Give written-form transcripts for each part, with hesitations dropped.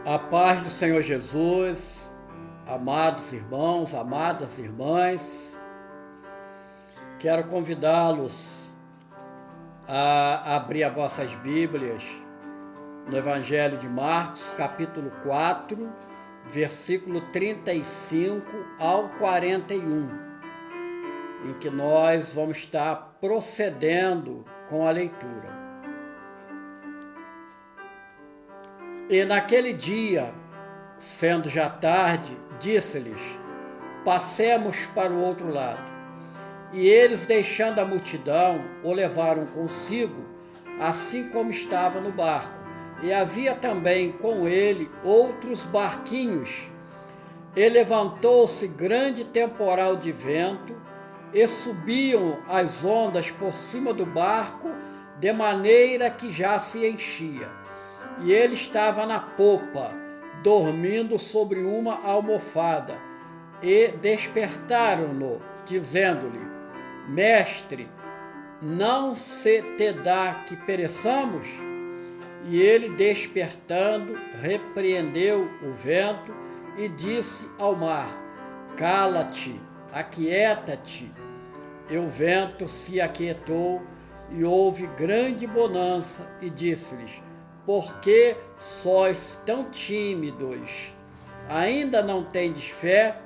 A paz do Senhor Jesus, amados irmãos, amadas irmãs, quero convidá-los a abrir as vossas Bíblias no Evangelho de Marcos, capítulo 4, versículo 35 ao 41, em que nós vamos estar procedendo com a leitura. E naquele dia, sendo já tarde, disse-lhes: passemos para o outro lado. E eles, deixando a multidão, o levaram consigo, assim como estava no barco. E havia também com ele outros barquinhos. E levantou-se grande temporal de vento, e subiam as ondas por cima do barco, de maneira que já se enchia. E ele estava na popa, dormindo sobre uma almofada. E despertaram-no, dizendo-lhe: Mestre, não se te dá que pereçamos? E ele, despertando, repreendeu o vento e disse ao mar: Cala-te, aquieta-te. E o vento se aquietou, e houve grande bonança, e disse-lhes: Por que sois tão tímidos? Ainda não tendes fé?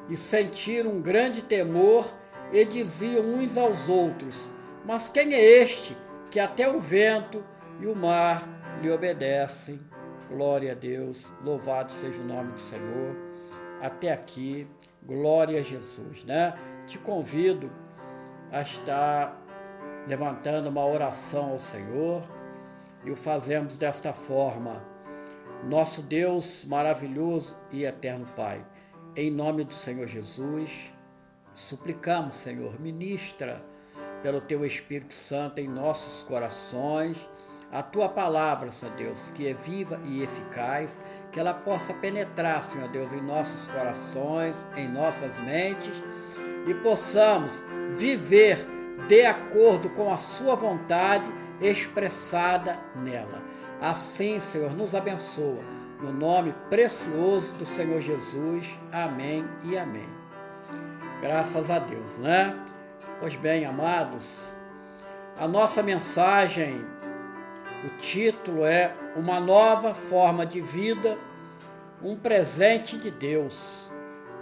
E sentiram um grande temor, e diziam uns aos outros: Mas quem é este, que até o vento e o mar lhe obedecem? Glória a Deus, louvado seja o nome do Senhor. Até aqui, glória a Jesus, né? Te convido a estar levantando uma oração ao Senhor, e o fazemos desta forma. Nosso Deus maravilhoso e eterno Pai, em nome do Senhor Jesus, suplicamos, Senhor, ministra pelo Teu Espírito Santo em nossos corações a Tua palavra, Senhor Deus, que é viva e eficaz, que ela possa penetrar, Senhor Deus, em nossos corações, em nossas mentes, e possamos viver de acordo com a Sua vontade expressada nela. Assim, Senhor, nos abençoa, no nome precioso do Senhor Jesus. Amém e amém. Graças a Deus, né? Pois bem, amados, a nossa mensagem, o título é Uma Nova Forma de Vida, um presente de Deus.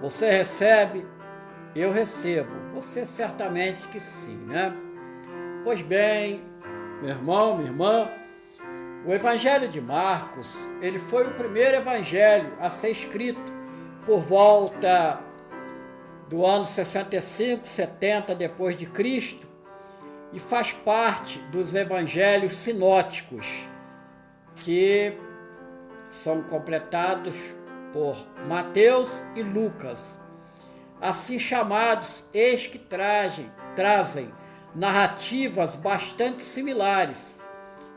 Você recebe? Eu recebo. Você certamente que sim, né? Pois bem, meu irmão, minha irmã, o Evangelho de Marcos, ele foi o primeiro evangelho a ser escrito por volta do ano 65, 70 depois de Cristo, e faz parte dos evangelhos sinóticos, que são completados por Mateus e Lucas, assim chamados, eis que trazem narrativas bastante similares.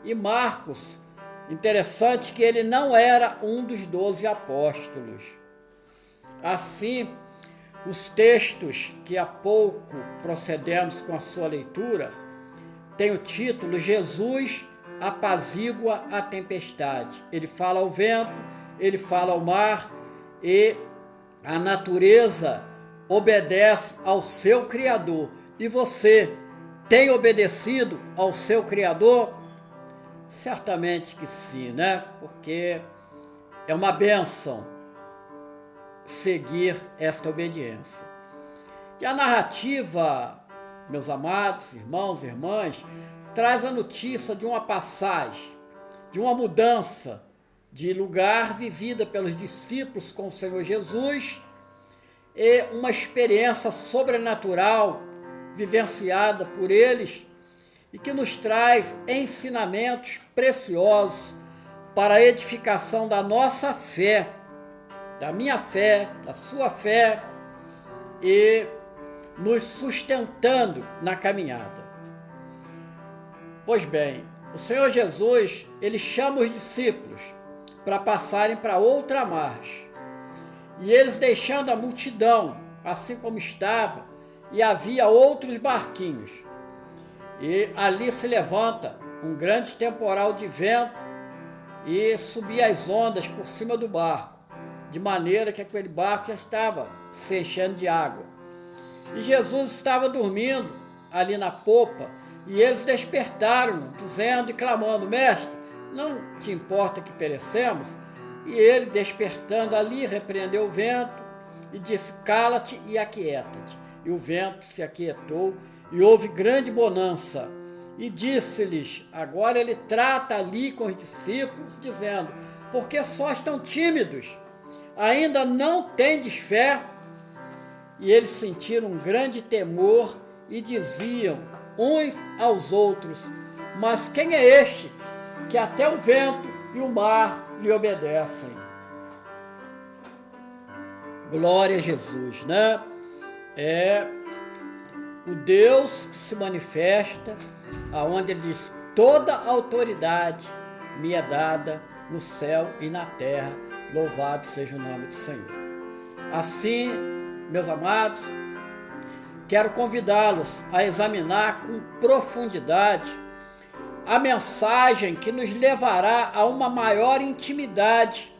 E Marcos, interessante que ele não era um dos 12 apóstolos. Assim, os textos que há pouco procedemos com a sua leitura tem o título Jesus apazigua a tempestade. Ele fala ao vento, ele fala ao mar, e a natureza obedece ao seu Criador. E você tem obedecido ao seu Criador? Certamente que sim, né? Porque é uma bênção seguir esta obediência. E a narrativa, meus amados irmãos e irmãs, traz a notícia de uma passagem, de uma mudança de lugar vivida pelos discípulos com o Senhor Jesus, e uma experiência sobrenatural vivenciada por eles, e que nos traz ensinamentos preciosos para a edificação da nossa fé, da minha fé, da sua fé, e nos sustentando na caminhada. Pois bem, o Senhor Jesus, ele chama os discípulos para passarem para outra margem. E eles, deixando a multidão, assim como estava, e havia outros barquinhos. E ali se levanta um grande temporal de vento, e subia as ondas por cima do barco, de maneira que aquele barco já estava se enchendo de água. E Jesus estava dormindo ali na popa, e eles despertaram, dizendo e clamando: Mestre, não te importa que perecemos? E ele, despertando ali, repreendeu o vento e disse: Cala-te e aquieta-te. E o vento se aquietou e houve grande bonança. E disse-lhes, agora ele trata ali com os discípulos, dizendo: Por que sós tão tímidos? Ainda não tendes fé? E eles sentiram um grande temor e diziam uns aos outros: Mas quem é este que até o vento e o mar lhe obedecem? Glória a Jesus, né? O Deus que se manifesta, aonde ele diz: toda autoridade me é dada no céu e na terra, louvado seja o nome do Senhor. Assim, meus amados, quero convidá-los a examinar com profundidade a mensagem que nos levará a uma maior intimidade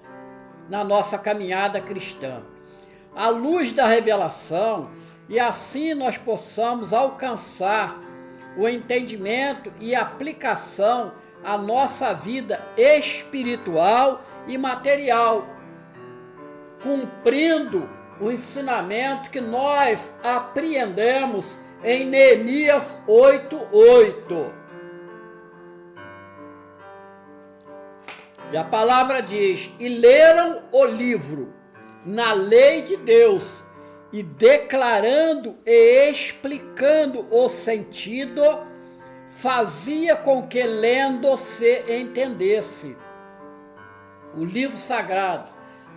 na nossa caminhada cristã, à luz da revelação, e assim nós possamos alcançar o entendimento e aplicação à nossa vida espiritual e material, cumprindo o ensinamento que nós apreendemos em Neemias 8:8. E a palavra diz: e leram o livro na lei de Deus, e declarando e explicando o sentido, fazia com que lendo se entendesse. O livro sagrado,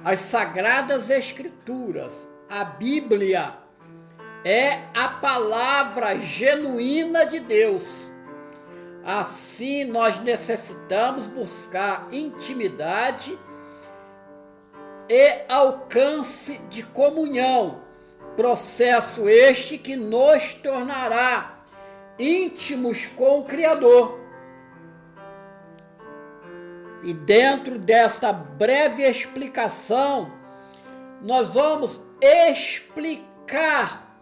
as sagradas escrituras, a Bíblia, é a palavra genuína de Deus. Assim, nós necessitamos buscar intimidade e alcance de comunhão, processo este que nos tornará íntimos com o Criador. E dentro desta breve explicação, nós vamos explicar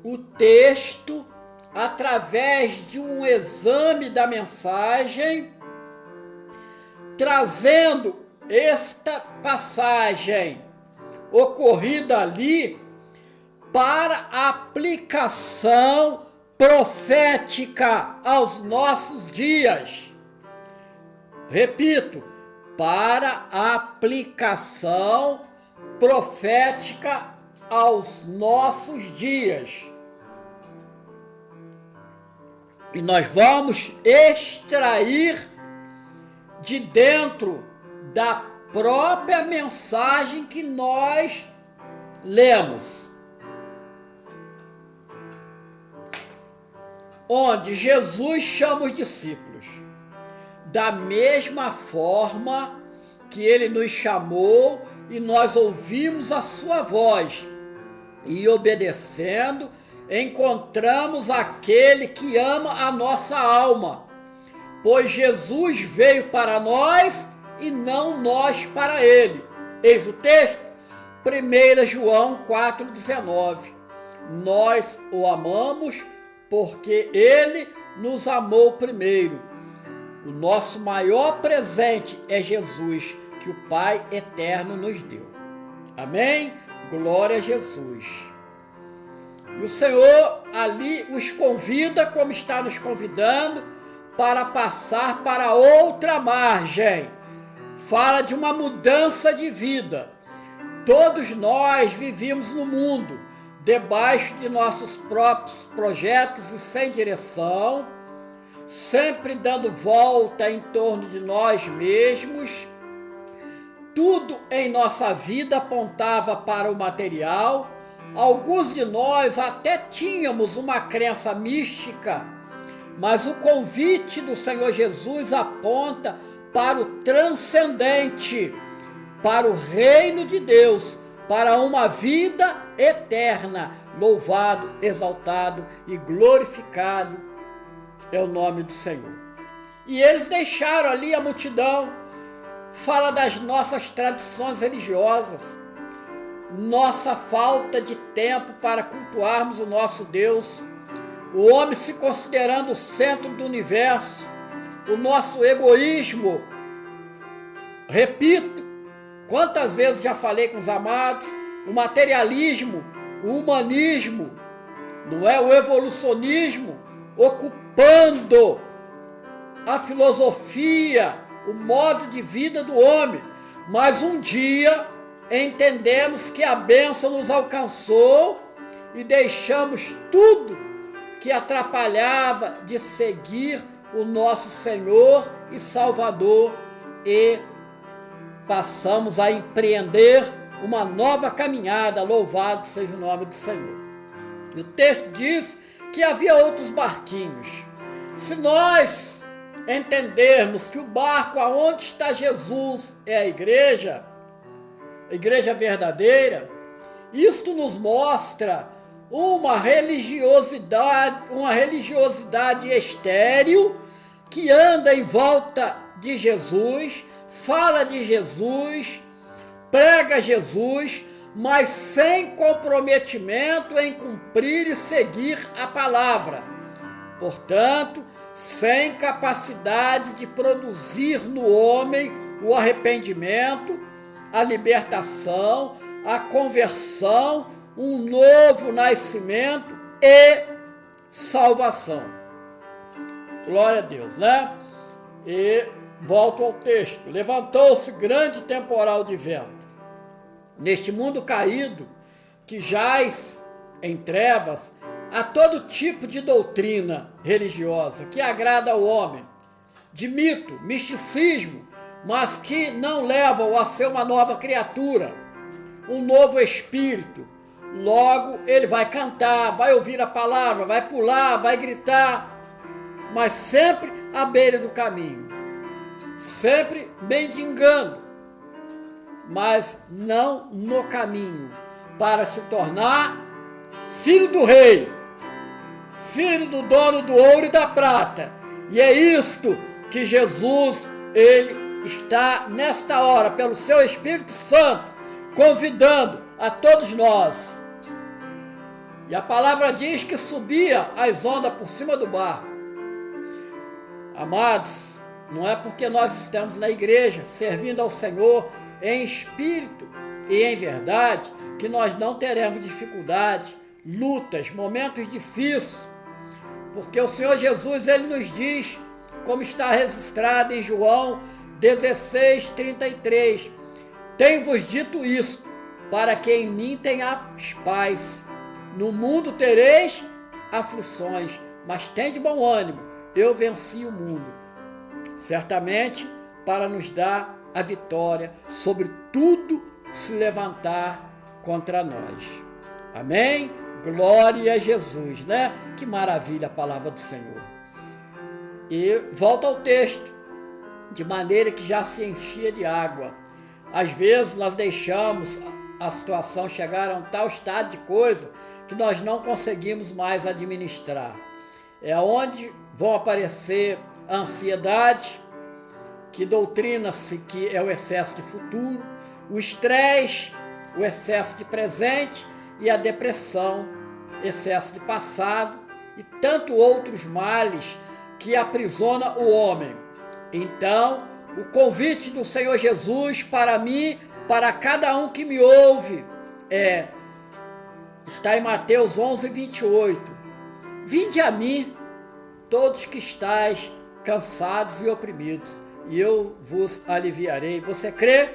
o texto através de um exame da mensagem, trazendo esta passagem ocorrida ali para aplicação profética aos nossos dias. Repito, para aplicação profética aos nossos dias. E nós vamos extrair de dentro da própria mensagem que nós lemos, onde Jesus chama os discípulos, da mesma forma que ele nos chamou e nós ouvimos a sua voz, e obedecendo, encontramos aquele que ama a nossa alma, pois Jesus veio para nós e não nós para ele. Eis o texto, 1 João 4,19. Nós o amamos porque ele nos amou primeiro. O nosso maior presente é Jesus, que o Pai eterno nos deu. Amém? Glória a Jesus. E o Senhor ali os convida, como está nos convidando, para passar para outra margem. Fala de uma mudança de vida. Todos nós vivemos no mundo, debaixo de nossos próprios projetos e sem direção, sempre dando volta em torno de nós mesmos. Tudo em nossa vida apontava para o material. Alguns de nós até tínhamos uma crença mística, mas o convite do Senhor Jesus aponta para o transcendente, para o reino de Deus, para uma vida eterna. Louvado, exaltado e glorificado é o nome do Senhor. E eles deixaram ali a multidão, fala das nossas tradições religiosas, nossa falta de tempo para cultuarmos o nosso Deus, o homem se considerando o centro do universo, o nosso egoísmo. Repito, quantas vezes já falei com os amados, o materialismo, o humanismo, não é o evolucionismo, ocupando a filosofia, o modo de vida do homem. Mas um dia entendemos que a bênção nos alcançou e deixamos tudo que atrapalhava de seguir o nosso Senhor e Salvador e passamos a empreender uma nova caminhada. Louvado seja o nome do Senhor. E o texto diz que havia outros barquinhos. Se nós entendermos que o barco aonde está Jesus é a igreja verdadeira, isto nos mostra uma religiosidade estéril que anda em volta de Jesus, fala de Jesus, prega Jesus, mas sem comprometimento em cumprir e seguir a palavra. Portanto, sem capacidade de produzir no homem o arrependimento, a libertação, a conversão, um novo nascimento e salvação. Glória a Deus, né? E volto ao texto. Levantou-se grande temporal de vento. Neste mundo caído, que jaz em trevas, há todo tipo de doutrina religiosa que agrada ao homem, de mito, misticismo, mas que não levam a ser uma nova criatura, um novo espírito. Logo, ele vai cantar, vai ouvir a palavra, vai pular, vai gritar, mas sempre à beira do caminho, sempre mendigando, mas não no caminho, para se tornar filho do rei, filho do dono do ouro e da prata. E é isto que Jesus, ele está nesta hora, pelo seu Espírito Santo, convidando a todos nós. E a palavra diz que subia as ondas por cima do barco. Amados, não é porque nós estamos na igreja, servindo ao Senhor em espírito e em verdade, que nós não teremos dificuldade, lutas, momentos difíceis, porque o Senhor Jesus, ele nos diz, como está registrado em João 16:33, tenho-vos dito isto, para que em mim tenhais paz. No mundo tereis aflições, mas tende bom ânimo, eu venci o mundo. Certamente para nos dar a vitória sobre tudo que se levantar contra nós. Amém? Glória a Jesus, né? Que maravilha a palavra do Senhor. E volta ao texto, de maneira que já se enchia de água. Às vezes nós deixamos a situação chegar a um tal estado de coisa que nós não conseguimos mais administrar. É onde vão aparecer a ansiedade, que doutrina-se que é o excesso de futuro, o estresse, o excesso de presente e a depressão, excesso de passado e tanto outros males que aprisiona o homem. Então, o convite do Senhor Jesus para mim, para cada um que me ouve, está em Mateus 11:28. Vinde a mim, todos que estáis cansados e oprimidos, e eu vos aliviarei. Você crê?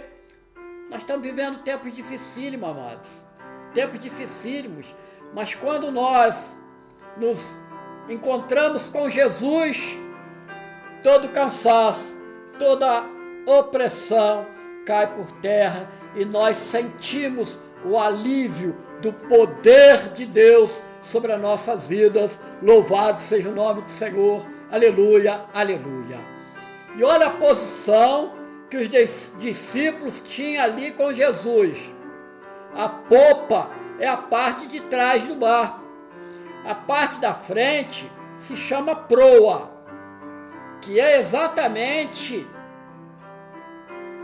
Nós estamos vivendo tempos dificílimos, amados. Tempos dificílimos. Mas quando nós nos encontramos com Jesus, todo cansaço, toda opressão cai por terra e nós sentimos o alívio do poder de Deus sobre as nossas vidas. Louvado seja o nome do Senhor. Aleluia, aleluia. E olha a posição que os discípulos tinham ali com Jesus. A popa é a parte de trás do barco. A parte da frente se chama proa, que é exatamente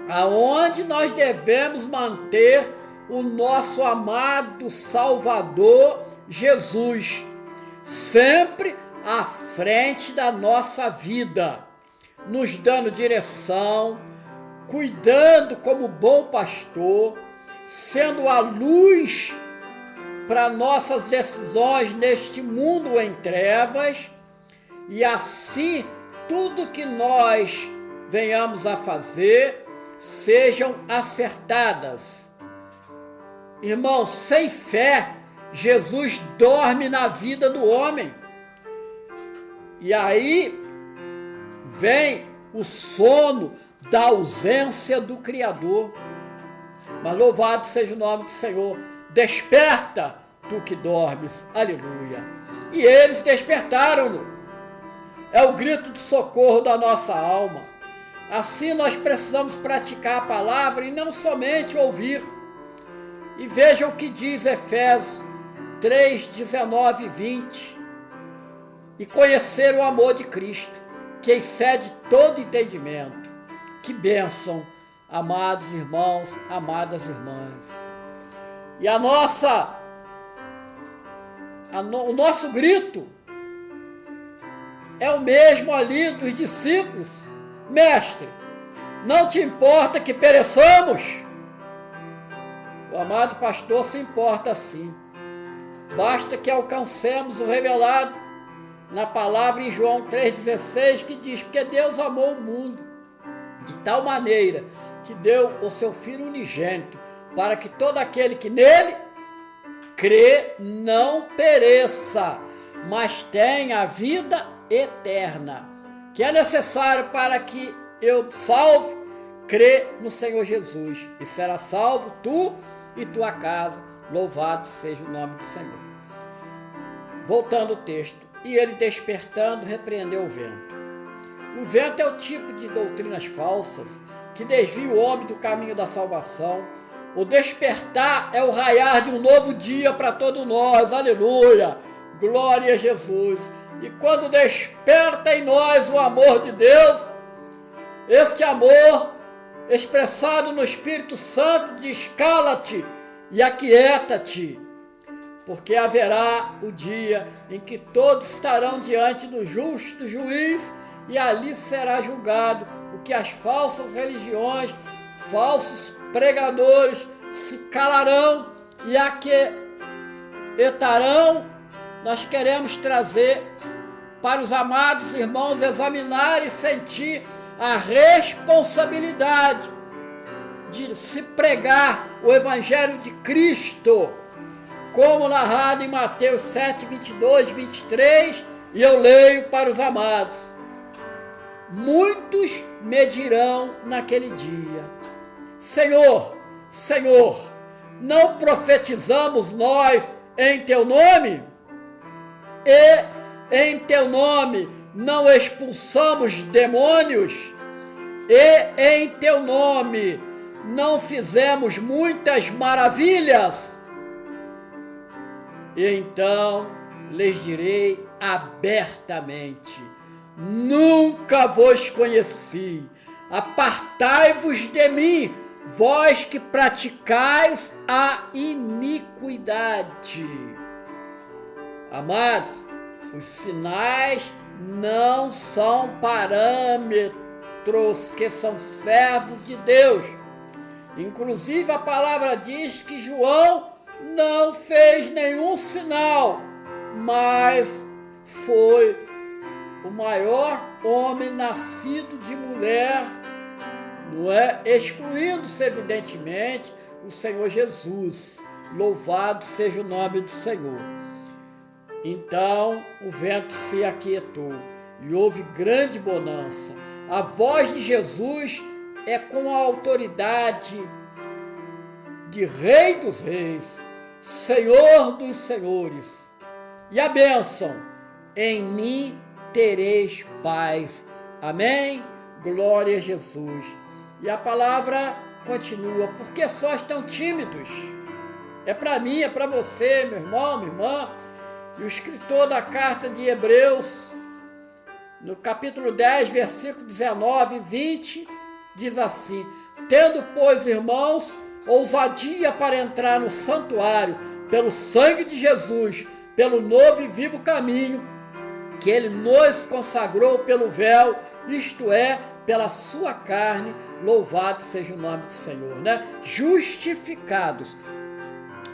aonde nós devemos manter o nosso amado Salvador Jesus, sempre à frente da nossa vida, nos dando direção, cuidando como bom pastor, sendo a luz para nossas decisões neste mundo em trevas, e assim tudo que nós venhamos a fazer sejam acertadas. Irmãos, sem fé, Jesus dorme na vida do homem. E aí vem o sono da ausência do Criador. Mas louvado seja o nome do Senhor. Desperta, tu que dormes. Aleluia. E eles despertaram-no. É o grito de socorro da nossa alma. Assim nós precisamos praticar a palavra e não somente ouvir. E veja o que diz Efésios 3, 19 e 20. E conhecer o amor de Cristo, que excede todo entendimento. Que bênção, amados irmãos, amadas irmãs. E o nosso grito é o mesmo ali dos discípulos. Mestre, não te importa que pereçamos? O amado pastor se importa sim. Basta que alcancemos o revelado na palavra em João 3,16, que diz: porque Deus amou o mundo de tal maneira que deu o seu Filho unigênito, para que todo aquele que nele crê não pereça, mas tenha a vida eterna. Que é necessário para que eu salve, crê no Senhor Jesus, e será salvo tu e tua casa. Louvado seja o nome do Senhor. Voltando ao texto. E ele, despertando, repreendeu o vento. O vento é o tipo de doutrinas falsas que desvia o homem do caminho da salvação. O despertar é o raiar de um novo dia para todos nós. Aleluia! Glória a Jesus! E quando desperta em nós o amor de Deus, este amor expressado no Espírito Santo diz: cala-te e aquieta-te, porque haverá o dia em que todos estarão diante do justo juiz, e ali será julgado o que as falsas religiões, falsos pregadores se calarão e aquietarão. Nós queremos trazer para os amados irmãos examinar e sentir a responsabilidade de se pregar o Evangelho de Cristo, como narrado em Mateus 7, 22, 23, e eu leio para os amados: muitos me dirão naquele dia: Senhor, Senhor, não profetizamos nós em teu nome? E em teu nome não expulsamos demônios? E em teu nome não fizemos muitas maravilhas? E então lhes direi abertamente: nunca vos conheci. Apartai-vos de mim, vós que praticais a iniquidade. Amados, os sinais não são parâmetros que são servos de Deus. Inclusive a palavra diz que João não fez nenhum sinal, mas foi o maior homem nascido de mulher, não é? Excluindo-se evidentemente o Senhor Jesus. Louvado seja o nome do Senhor. Então o vento se aquietou e houve grande bonança. A voz de Jesus é com a autoridade de Rei dos Reis, Senhor dos Senhores. E a bênção: em mim tereis paz. Amém? Glória a Jesus. E a palavra continua: por que sós tão tímidos? É para mim, é para você, meu irmão, minha irmã. E o escritor da carta de Hebreus, no capítulo 10, versículo 19 e 20, diz assim: Tendo, pois, irmãos, ousadia para entrar no santuário, pelo sangue de Jesus, pelo novo e vivo caminho, que ele nos consagrou pelo véu, isto é, pela sua carne, louvado seja o nome do Senhor, né? Justificados.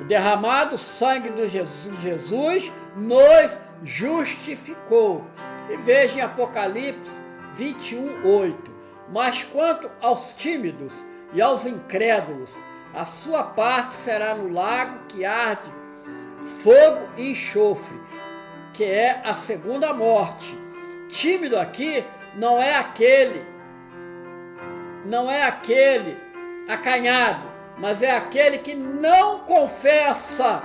O derramado sangue de Jesus nos justificou. E veja em Apocalipse 21:8. Mas quanto aos tímidos e aos incrédulos, a sua parte será no lago que arde fogo e enxofre, que é a segunda morte. Tímido aqui não é aquele acanhado, mas é aquele que não confessa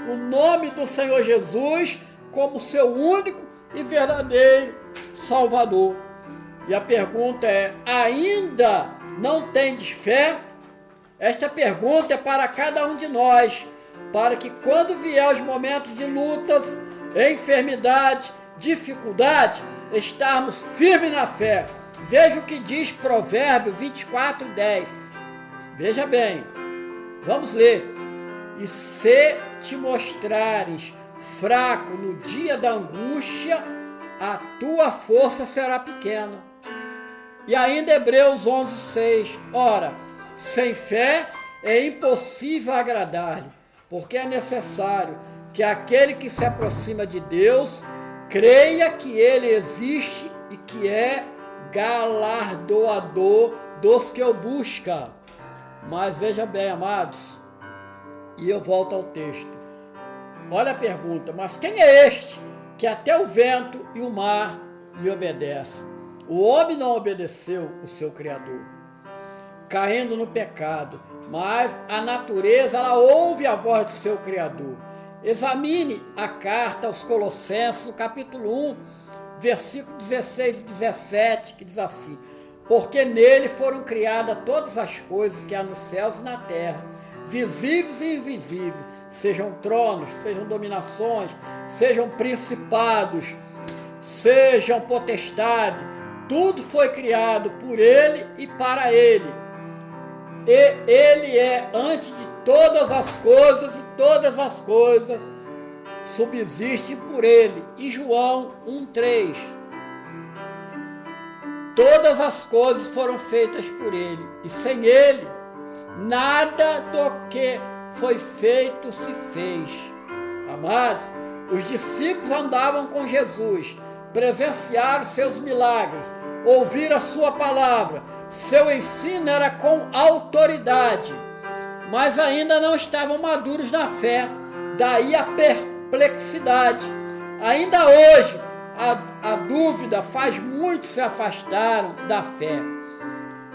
o nome do Senhor Jesus como seu único e verdadeiro Salvador. E a pergunta é: ainda não tendes fé? Esta pergunta é para cada um de nós, para que quando vier os momentos de lutas, enfermidade, dificuldade, estarmos firmes na fé. Veja o que diz Provérbio 24:10. Veja bem, vamos ler. E se te mostrares fraco no dia da angústia, a tua força será pequena. E ainda Hebreus 11:6. Ora, sem fé é impossível agradar-lhe, porque é necessário que aquele que se aproxima de Deus creia que ele existe e que é galardoador dos que o buscam. Mas veja bem, amados, e eu volto ao texto. Olha a pergunta: mas quem é este que até o vento e o mar lhe obedecem? O homem não obedeceu o seu Criador, caindo no pecado, mas a natureza, ela ouve a voz do seu Criador. Examine a carta aos Colossenses, no capítulo 1, versículo 16 e 17, que diz assim: porque nele foram criadas todas as coisas que há nos céus e na terra, visíveis e invisíveis, sejam tronos, sejam dominações, sejam principados, sejam potestades, tudo foi criado por ele e para ele. E ele é antes de todas as coisas, e todas as coisas subsistem por ele. E João 1:3. Todas as coisas foram feitas por ele, e sem ele, nada do que foi feito se fez. Amados, os discípulos andavam com Jesus, presenciaram seus milagres, ouviram a sua palavra, seu ensino era com autoridade, mas ainda não estavam maduros na fé, daí a perplexidade. Ainda hoje, a dúvida faz muitos se afastaram da fé,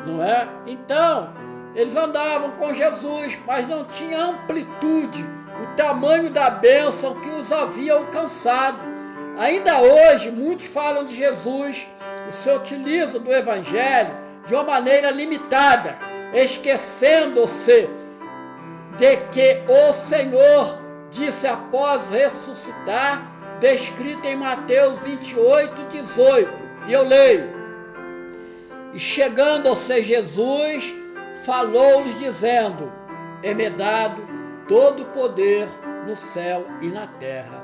não é? Então, eles andavam com Jesus, mas não tinha amplitude, o tamanho da bênção que os havia alcançado. Ainda hoje, muitos falam de Jesus e se utilizam do Evangelho de uma maneira limitada, esquecendo-se de que o Senhor disse após ressuscitar, descrito em Mateus 28:18, e eu leio: e chegando-se Jesus, falou-lhes dizendo: é-me dado todo o poder no céu e na terra.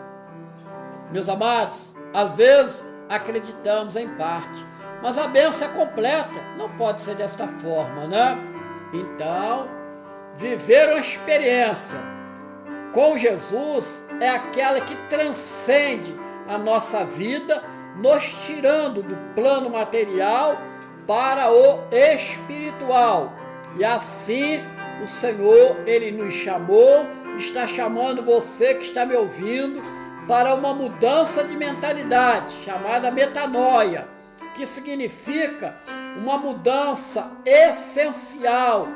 Meus amados, às vezes acreditamos em parte, mas a bênção completa não pode ser desta forma, né? Então, viver uma experiência com Jesus é aquela que transcende a nossa vida, nos tirando do plano material para o espiritual. E assim o Senhor, ele nos chamou, está chamando você que está me ouvindo para uma mudança de mentalidade, chamada metanoia, que significa uma mudança essencial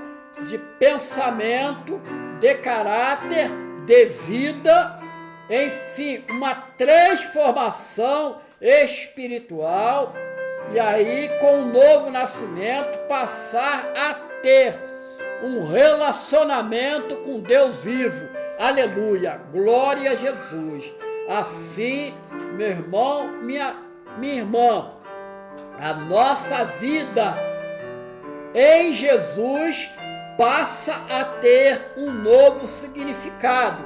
de pensamento, de caráter, de vida, enfim, uma transformação espiritual, e aí, com o novo nascimento, passar a ter um relacionamento com Deus vivo. Aleluia, glória a Jesus. Assim, meu irmão, minha irmã, a nossa vida em Jesus passa a ter um novo significado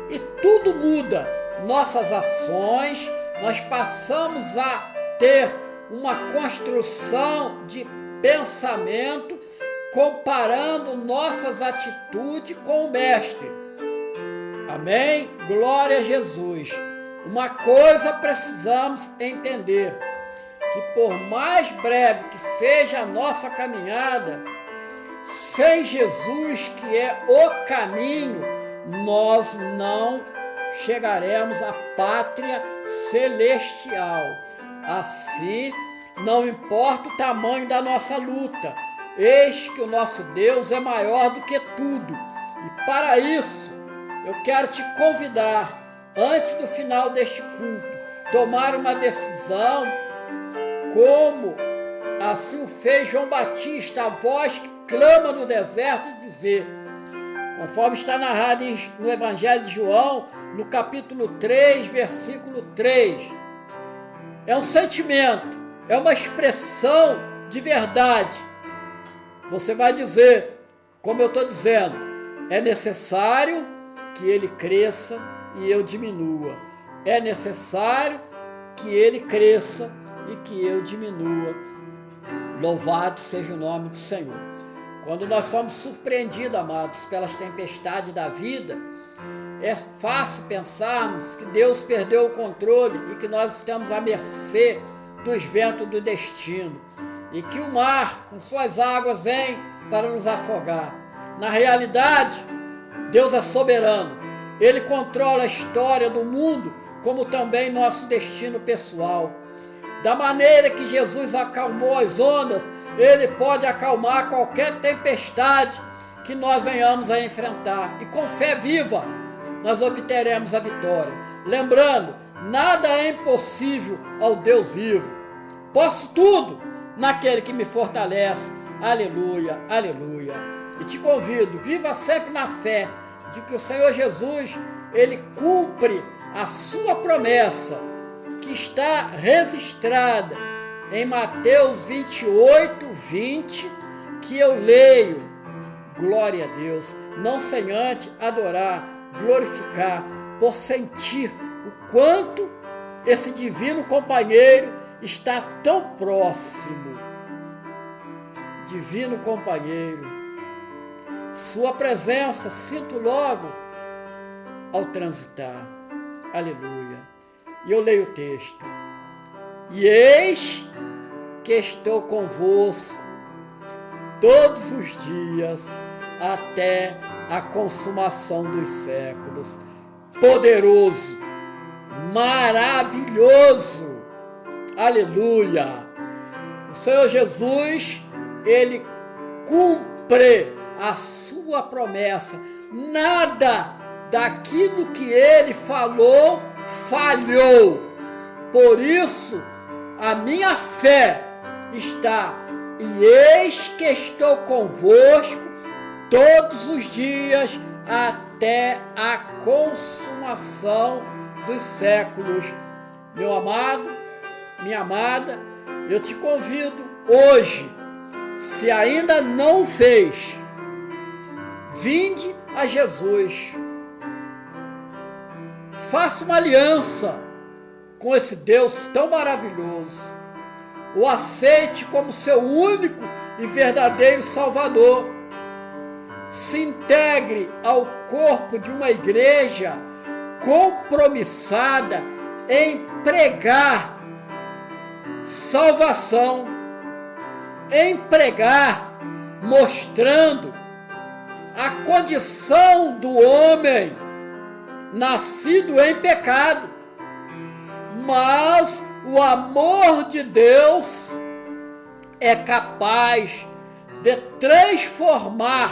e tudo muda. Nossas ações, nós passamos a ter uma construção de pensamento comparando nossas atitudes com o Mestre. Amém? Glória a Jesus. Uma coisa precisamos entender, que por mais breve que seja a nossa caminhada, sem Jesus, que é o caminho, nós não chegaremos à pátria celestial. Assim, não importa o tamanho da nossa luta, eis que o nosso Deus é maior do que tudo. E para isso, eu quero te convidar, antes do final deste culto, tomar uma decisão, como assim o fez João Batista, a voz que clama no deserto, e dizer, conforme está narrado no Evangelho de João, no capítulo 3, versículo 3. É um sentimento, é uma expressão de verdade. Você vai dizer, como eu estou dizendo, é necessário que ele cresça e eu diminua. É necessário que ele cresça e que eu diminua. Louvado seja o nome do Senhor. Quando nós somos surpreendidos, amados, pelas tempestades da vida, é fácil pensarmos que Deus perdeu o controle e que nós estamos à mercê dos ventos do destino e que o mar, com suas águas, vem para nos afogar. Na realidade, Deus é soberano. Ele controla a história do mundo, como também nosso destino pessoal. Da maneira que Jesus acalmou as ondas, Ele pode acalmar qualquer tempestade que nós venhamos a enfrentar. E com fé viva, nós obteremos a vitória. Lembrando, nada é impossível ao Deus vivo. Posso tudo naquele que me fortalece. Aleluia, aleluia. E te convido, viva sempre na fé de que o Senhor Jesus, Ele cumpre a sua promessa, que está registrada em Mateus 28, 20, que eu leio. Glória a Deus, não sem antes adorar, glorificar, por sentir o quanto esse divino companheiro está tão próximo. Divino companheiro, sua presença sinto logo ao transitar. Aleluia. E eu leio o texto. E eis que estou convosco todos os dias até a consumação dos séculos. Poderoso, maravilhoso. Aleluia. O Senhor Jesus, Ele cumpre a sua promessa. Nada daquilo que Ele falou falhou. Por isso, a minha fé está, e eis que estou convosco todos os dias até a consumação dos séculos. Meu amado, minha amada, eu te convido hoje, se ainda não fez, vinde a Jesus. Faça uma aliança com esse Deus tão maravilhoso. O aceite como seu único e verdadeiro Salvador. Se integre ao corpo de uma igreja compromissada em pregar salvação, em pregar, mostrando a condição do homem nascido em pecado, mas o amor de Deus é capaz de transformar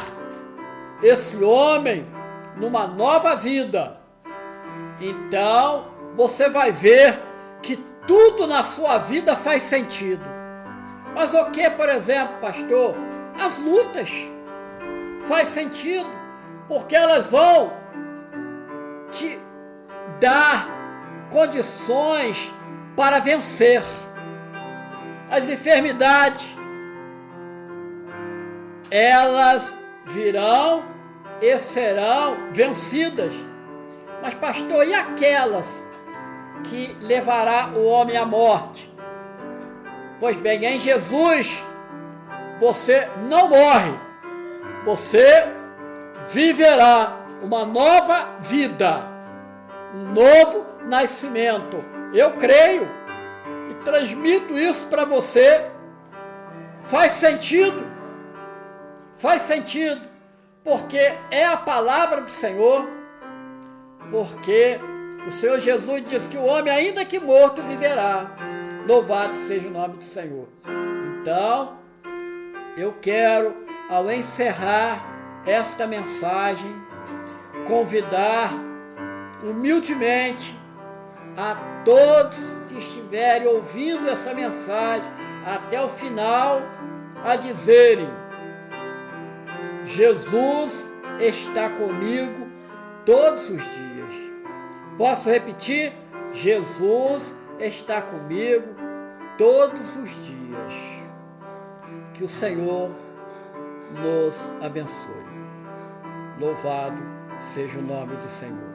esse homem numa nova vida. Então, você vai ver que tudo na sua vida faz sentido. Mas o que, por exemplo, pastor? As lutas faz sentido, porque elas vão te dar condições para vencer as enfermidades, elas virão e serão vencidas. Mas, pastor, e aquelas que levará o homem à morte? Pois bem, em Jesus você não morre, você viverá uma nova vida, um novo nascimento. Eu creio e transmito isso para você. Faz sentido, porque é a palavra do Senhor, porque o Senhor Jesus diz que o homem, ainda que morto, viverá. Louvado seja o nome do Senhor. Então, eu quero, ao encerrar esta mensagem, convidar humildemente a todos que estiverem ouvindo essa mensagem até o final, a dizerem: Jesus está comigo todos os dias. Posso repetir? Jesus está comigo todos os dias. Que o Senhor nos abençoe. Louvado seja o nome do Senhor.